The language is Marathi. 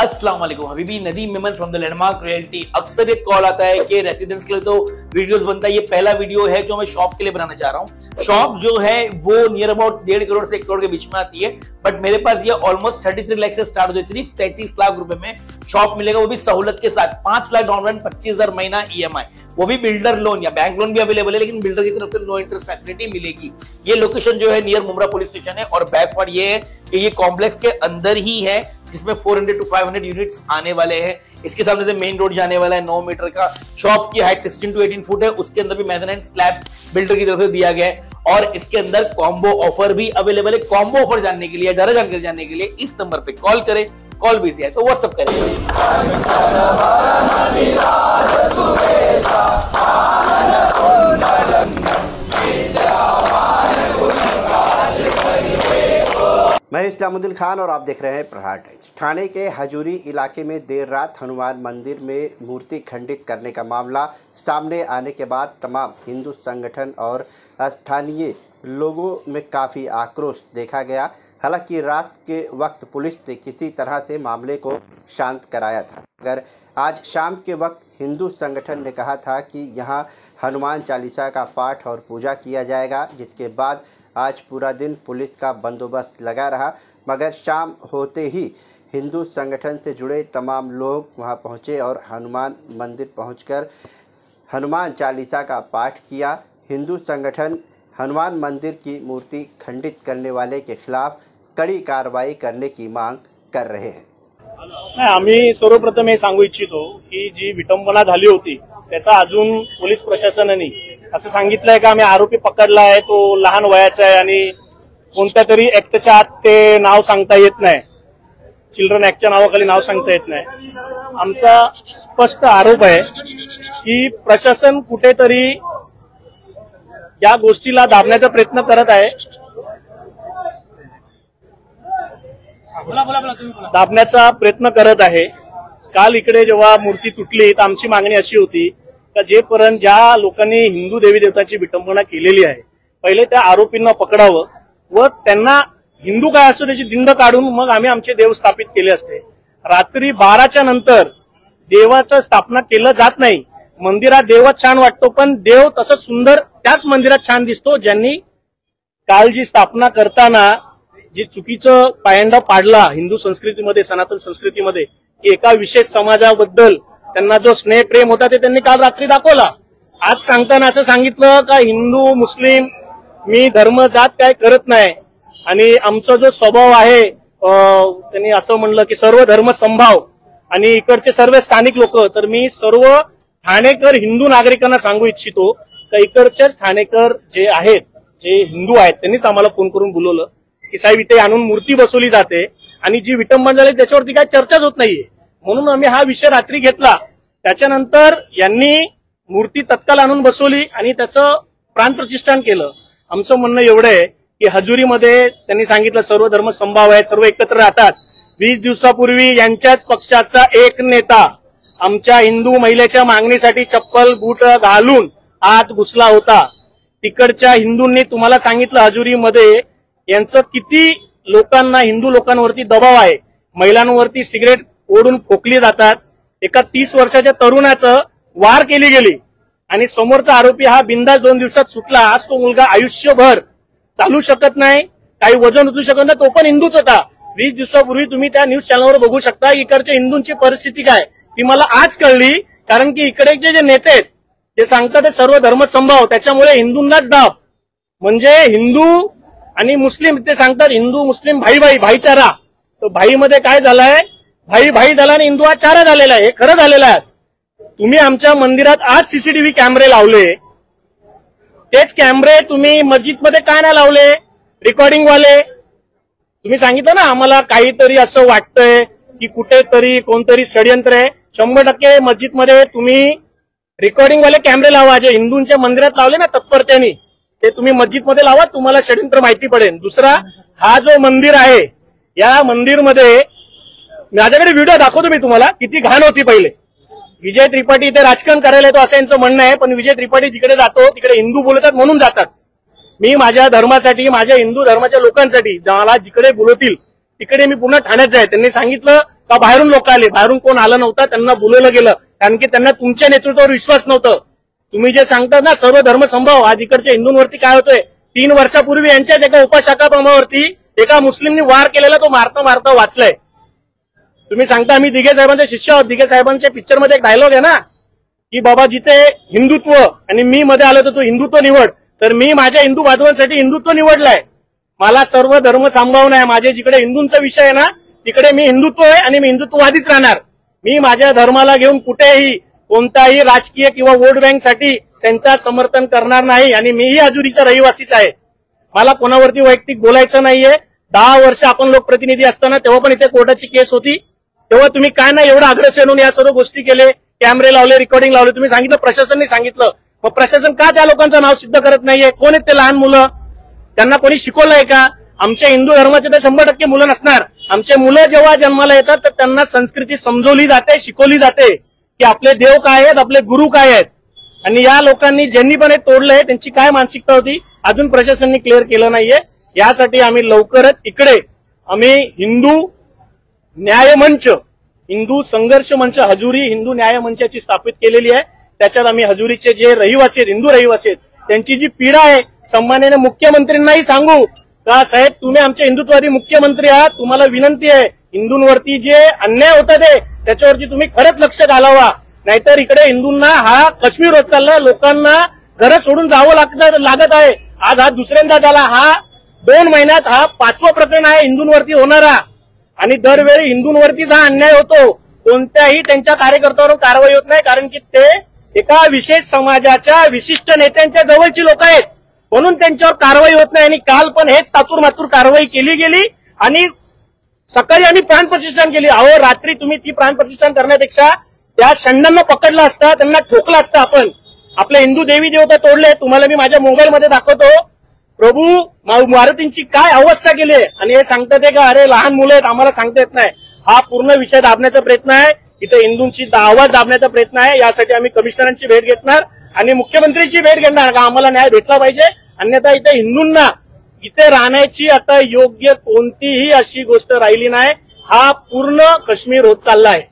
अस्सलाम वालेकुम हबीबी, Nadeem Memon from the landmark realty. अक्सर ये कॉल आता है कि रेसिडेंट्स के लिए तो वीडियोस बनता है। ये पहला वीडियो है जो मैं शॉप के लिए बनाना चाह रहा हूँ। शॉप जो है वो near about 1.5 crore say 1 crore K beach में आती है, बट मेरे पास ये ऑलमोस्ट 33 लाख से स्टार्ट होती है। सिर्फ 33 लाख रुपए में शॉप मिलेगा, वो भी सहूलत के साथ। 5 लाख डाउन पेमेंट, 25,000 महीना EMI, वो भी बिल्डर लोन या बैंक लोन भी अवेलेबल है, लेकिन बिल्डर की तरफ से नो इंटरेस्ट फैसिलिटी मिलेगी। ये लोकेशन जो है नियर मुमरा पुलिस स्टेशन है, और बेस्ट पार्ट ये है कि ये कॉम्प्लेक्स के अंदर ही है, जिसमें 400 to 500 यूनिट्स आने वाले हैं। इसके सामने से मेन रोड जाने वाला है 9 मीटर का। शॉप की हाइट 16 to 18 फुट है, उसके अंदर भी मेजोनाइट स्लैब बिल्डर की तरफ से दिया गया है, और इसके अंदर कॉम्बो ऑफर भी अवेलेबल है। कॉम्बो ऑफर जानने के लिए, ज्यादा जानकारी जानने के लिए इस नंबर पे कॉल करें। कॉल बिजी है तो व्हाट्सएप करें। मैं इस्लामुद्दीन खान और आप देख रहे हैं प्रहार टाइम्स। ठाणे के हजूरी इलाके में देर रात हनुमान मंदिर में मूर्ति खंडित करने का मामला सामने आने के बाद तमाम हिंदू संगठन और स्थानीय लोगों में काफ़ी आक्रोश देखा गया। हालांकि रात के वक्त पुलिस ने किसी तरह से मामले को शांत कराया था, मगर आज शाम के वक्त हिंदू संगठन ने कहा था कि यहां हनुमान चालीसा का पाठ और पूजा किया जाएगा, जिसके बाद आज पूरा दिन पुलिस का बंदोबस्त लगा रहा। मगर शाम होते ही हिंदू संगठन से जुड़े तमाम लोग वहां पहुंचे और हनुमान मंदिर पहुंचकर हनुमान चालीसा का पाठ किया। हिंदू संगठन हनुमान मंदिर की मूर्ति खंडित करने वाले के खिलाफ कड़ी कारवाई करने की मांग कर रहे हैं। आम्ही सर्वप्रथम हे सांगू इच्छितो की जी विटंबना झाली होती त्याचा अजून पोलीस प्रशासनाने असं सांगितलंय का आम्ही आरोपी पकडलाय, तो लहान वयाचा आहे आणि कोणत्या तरी ऍक्टच्या आत ते नाव सांगता येत नाही, चिल्ड्रन ऍक्टच्या नावाखाली नाव सांगता येत नाही। आमचा स्पष्ट आरोप आहे की प्रशासन कुठेतरी या गोष्टीला दाबण्याचा प्रयत्न करत आहे, दाबण्याचा प्रयत्न करत आहे। काल इकडे जेव्हा मूर्ती तुटली तर आमची मागणी अशी होती का जेपर्यंत ज्या लोकांनी हिंदू देवी देवतांची विटंबना केलेली आहे, पहिले त्या आरोपींना पकडावं व त्यांना हिंदू काय असतो त्याची दिंड काढून मग आम्ही आमचे देव स्थापित केले असते। रात्री 12च्या नंतर देवाचं स्थापना केलं जात नाही। मंदिरात देवच छान वाटतो, पण देव तसं सुंदर त्याच मंदिरात छान दिसतो ज्यांनी काल जी स्थापना करताना जे चुकीचं पायंडा पाडला हिंदू संस्कृतीमध्ये, सनातन संस्कृतीमध्ये, की एका विशेष समाजाबद्दल त्यांना जो स्नेह प्रेम होता ते त्यांनी काल रात्री दाखवला। आज सांगताना असं सांगितलं का हिंदू मुस्लिम मी धर्म जात काय करत नाही, आणि आमचा जो स्वभाव आहे त्यांनी असं म्हणलं की सर्व धर्म संभाव, आणि इकडचे सर्व स्थानिक लोक, तर मी सर्व ठाणेकर हिंदू नागरिकांना सांगू इच्छितो का इकडचेच ठाणेकर जे आहेत, जे हिंदू आहेत, त्यांनीच आम्हाला फोन करून बोलवलं की साहेब इथे आणून मूर्ती बसवली जाते आणि जी विटंबना झाली त्याच्यावरती काय चर्चाच होत नाहीये, म्हणून आम्ही हा विषय रात्री घेतला। त्याच्यानंतर यांनी मूर्ती तत्काल आणून बसवली आणि त्याचं प्राणप्रतिष्ठान केलं। आमचं म्हणणं एवढं आहे की हजुरीमध्ये त्यांनी सांगितलं सर्व धर्म संभाव आहे, सर्व एकत्र राहतात। 20 दिवसापूर्वी यांच्याच पक्षाचा एक नेता आमच्या हिंदू महिलेच्या मागणीसाठी चप्पल बूट घालून आत घुसला होता। तिकडच्या हिंदूंनी तुम्हाला सांगितलं हजुरीमध्ये यांचं किती लोकांना, हिंदू लोकांवरती दबाव आहे। महिलांवरती सिगरेट ओढून फोकली जातात। एका 30 वर्षाच्या तरुणाचं वार केली गेली आणि समोरचा आरोपी हा बिंदास 2 दिवसात सुटला। आज तो मुलगा आयुष्यभर चालू शकत नाही, काही वजन उचलू शकत नाही, तो पण हिंदूच होता। 20 दिवसापूर्वी तुम्ही त्या न्यूज चॅनलवर बघू शकता इकडच्या हिंदूंची परिस्थिती काय, ती मला आज कळली। कारण की इकडे जे नेते आहेत ते सांगतात ते सर्व धर्म संभाव, त्याच्यामुळे हिंदूंनाच दाब, म्हणजे हिंदू आणि मुस्लिम ते सांगतात हिंदू मुस्लिम भाई भाई भाईचारा, तो भाई मध्ये काय झालाय, भाई भाई झाला आणि हिंदू हा चारा झालेला आहे। हे खरं झालेलं आहे। तुम्ही आमच्या मंदिरात आज सीसीटीव्ही कॅमेरे लावले, तेच कॅमेरे तुम्ही मस्जिदमध्ये काय नाही लावले, रेकॉर्डिंग वाले। तुम्ही सांगितलं ना आम्हाला काहीतरी असं वाटतंय की कुठेतरी कोणतरी षडयंत्र आहे। 100% मस्जिदमध्ये तुम्ही रेकॉर्डिंग वाले कॅमेरे लावा, जे हिंदूंच्या मंदिरात लावले ना तत्परतेने, ते तुम्ही मस्जिदमध्ये लावा, तुम्हाला षडयंत्र माहिती पडेल। दुसरा, हा जो मंदिर आहे या मंदिरमध्ये माझ्याकडे व्हिडिओ दाखवतो मी तुम्हाला, किती घाण होती पहिले। विजय त्रिपाठी इथे राजकारण करायला येतो असं यांचं म्हणणं आहे, पण विजय त्रिपाठी जिकडे जातो तिकडे हिंदू बोलतात म्हणून जातात। मी माझ्या धर्मासाठी, माझ्या हिंदू धर्माच्या लोकांसाठी मला जिकडे बोलवतील तिकडे मी पुन्हा ठाण्यात जाईल। त्यांनी सांगितलं का बाहेरून लोक आले? बाहेरून कोण आलं नव्हतं, त्यांना बोलवलं गेलं, कारण की त्यांना तुमच्या नेतृत्वावर विश्वास नव्हतं. तुम्ही जे सांगता ना सर्व धर्म संभाव, आज इकडच्या हिंदूंवरती काय होतोय? 3 वर्षापूर्वी यांच्याच एका उपाशाखाप्रमावरती एका मुस्लिमनी वार केलेला, तो मारता मारता वाचलाय. तुम्ही सांगता आम्ही दिघे साहेबांचे शिष्य आहोत. दिघे साहेबांच्या पिक्चरमध्ये एक डायलॉग आहे ना की बाबा जिथे हिंदुत्व आणि मी मध्ये आलो तर तू हिंदुत्व निवड. तर मी माझ्या हिंदू बांधवांसाठी हिंदुत्व निवडलंय. मला सर्व धर्म सांभावणं आहे. माझे जिकडे हिंदूंचा विषय आहे ना तिकडे मी हिंदुत्व आहे आणि मी हिंदुत्ववादीच राहणार. मी माझ्या धर्माला घेऊन कुठेही कोणताही राजकीय किंवा वोट बँकसाठी त्यांचा समर्थन करणार नाही. आणि मीही हजुरीचा रहिवासीच आहे. मला कोणावरती वैयक्तिक बोलायचं नाहीये. 10 वर्ष आपण लोकप्रतिनिधी असताना तेव्हा पण इथे कोर्टाची केस होती. तेव्हा तुम्ही काय नाही एवढं अग्रेसिव्ह होऊन या सर्व गोष्टी केले, कॅमेरे लावले, रेकॉर्डिंग लावले. तुम्ही सांगितलं प्रशासनाने सांगितलं, मग प्रशासन का त्या लोकांचं नाव सिद्ध करत नाहीये? कोण आहेत ते लहान मुलं? त्यांना कोणी शिकवलंय का? आमच्या हिंदू धर्माचे तर 100% मुलं नसणार. आमचे मुलं जेव्हा जन्माला येतात तर त्यांना संस्कृती समजवली जाते, शिकवली जाते की आपले देव काय आहेत, आपले गुरु काय आहेत. आणि या लोकांनी ज्यांनी पण हे तोडलंय त्यांची काय मानसिकता होती अजून प्रशासनाने क्लिअर केलं नाहीये. यासाठी आम्ही लवकरच इकडे आम्ही हिंदू न्याय मंच, हिंदू संघर्ष मंच, हजुरी हिंदू न्याय मंचाची स्थापित केलेली आहे. त्याच्यात आम्ही हजुरीचे जे रहिवासी आहेत, हिंदू रहिवासी आहेत, त्यांची जी पीडा आहे सन्माननीय मुख्यमंत्र्यांनाही सांगू का साहेब तुम्ही आमचे हिंदुत्ववादी मुख्यमंत्री आहात, तुम्हाला विनंती आहे हिंदूंवरती जे अन्याय होतात त्याच्यावरती तुम्ही खरंच लक्ष घालावा. नाहीतर इकडे हिंदूंना हा काश्मीर होत चालला. लोकांना घरं सोडून जावं लागत आहे. आज हा दुसऱ्यांदा झाला. हा 2 महिन्यात हा 5वं प्रकरण आहे हिंदूंवरती होणारा. आणि दरवेळी हिंदूंवरतीच हा अन्याय होतो. कोणत्याही त्यांच्या कार्यकर्त्यावर कारवाई होत नाही, कारण की ते एका विशेष समाजाच्या विशिष्ट नेत्यांच्या जवळची लोक आहेत म्हणून त्यांच्यावर कारवाई होत नाही. आणि काल पण हेच तातूर कारवाई केली गेली आणि सकाळी आम्ही प्राणप्रतिष्ठान केली. अहो रात्री तुम्ही ती प्राणप्रतिष्ठान करण्यापेक्षा त्या षंडांना पकडला असता, त्यांना ठोकला असता. आपण आपले हिंदू देवी देवता तोडले. तुम्हाला मी माझ्या मोबाईलमध्ये दाखवतो. प्रभू मारुतींची काय अवस्था केली आहे. आणि हे सांगतात का अरे लहान मुलं आहेत आम्हाला सांगता येत नाही. हा पूर्ण विषय दाबण्याचा प्रयत्न आहे. इथे हिंदूंची आवाज दाबण्याचा प्रयत्न आहे. यासाठी आम्ही कमिशनरांची भेट घेणार आणि मुख्यमंत्र्यांची भेट घेणार का आम्हाला न्याय भेटला पाहिजे. अन्यथा इथे हिंदूंना इथे राहण्याची आता योग्य कोणतीही अशी गोष्ट राहिली नाही. हा पूर्ण काश्मीर होत चालला आहे.